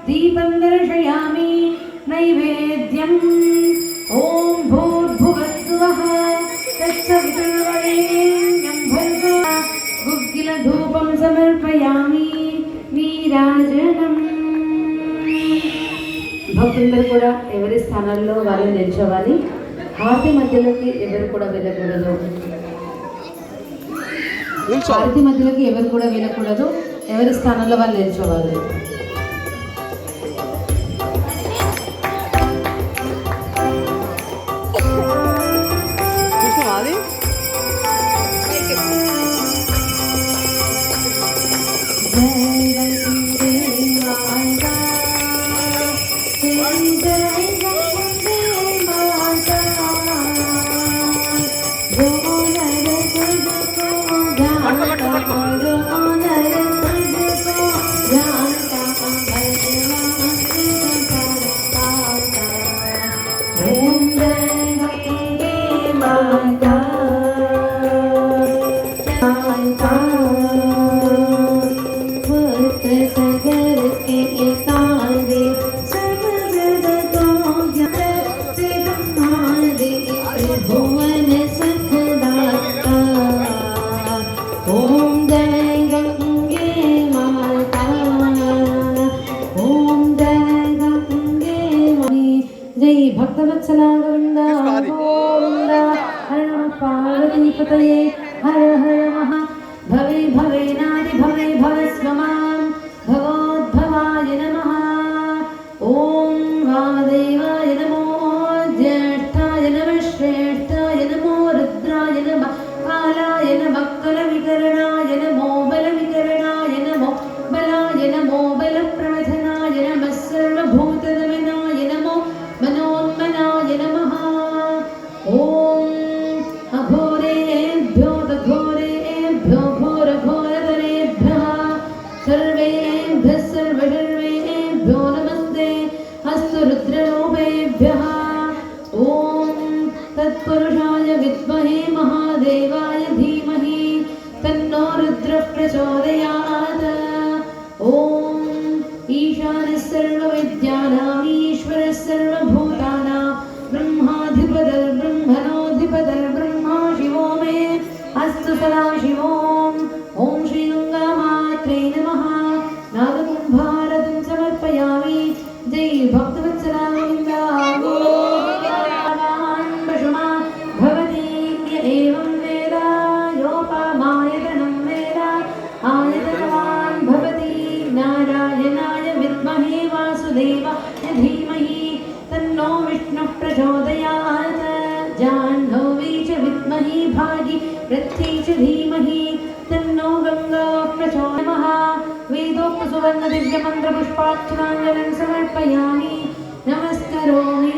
दीपं दर्शयामि नैवेद्यं ॐ भूर्भुवस्सुवः तत्सवितुर्वरेण्यं भर्गो गुग्गिलधूपं समर्पयामि నీరాజనం. భక్తులందరూ కూడా ఎవరి స్థానాల్లో వాళ్ళు నిల్చోవాలి. హారతి మధ్యలోకి ఎవరు కూడా వెళ్ళకూడదు. హారతి మధ్యలోకి ఎవరు కూడా వెళ్ళకూడదు. ఎవరి స్థానంలో వాళ్ళు నిల్చోవాలి. भक्तवत्सला गोविंदा गोविंदा हर नमः पार्वतीपतये हर हर महा भवे भवे नादि भवे भवस्व मां भगवद्भवाय नमः ओम वामदेवाय नमो ज्येष्ठाय नमः श्रेष्ठाय नमो रुद्राय नमः कालाय नमः कलविकरणाय नमो बलविकरणाय नमो बलाय नमो बलप्रवधनाय नमः सर्वभूतदमनाय नमो मनोन्मनाय नमः ॐ अघोरेभ्यो तघोरेभ्यो घोरघोरतरेभ्यः सर्वेभ्यः सर्वसर्वेभ्यो नमस्ते अस्तु रुद्ररूपेभ्यः ॐ तत्पुरुषाय विद्महे महादेवाय धीमहि तन्नो रुद्रः प्रचोदयात् ॐ ईशानः सर्वविद्यानाम् ईश्वरः सर्वभूतानां ब्रह्माधिपतिर्ब्रह्मणोऽधिपतिर्ब्रह्मा शिवो मे अस्तु सदा शिवोम् ॐ श्रीगङ्गामात्रे नमः नागकुम्भारतिं समर्पयामि जय भक्तवत्सला गोविन्दा पशुमा भवति य एवं वेद योपमायतनं वेद आयतनवान् भवति नारायणाय विद्महे वासुदेवाय धीमहि तन्नो विष्णुः प्रचोदयात् जाह्नवी च विद्महे भागीरथी च धीमहि तन्नो गङ्गा प्रचोदयात् वेदोक्तसुवर्णदिव्यमन्त्रपुष्पार्चनाञ्जलिं समर्पयामि नमस्करोमि.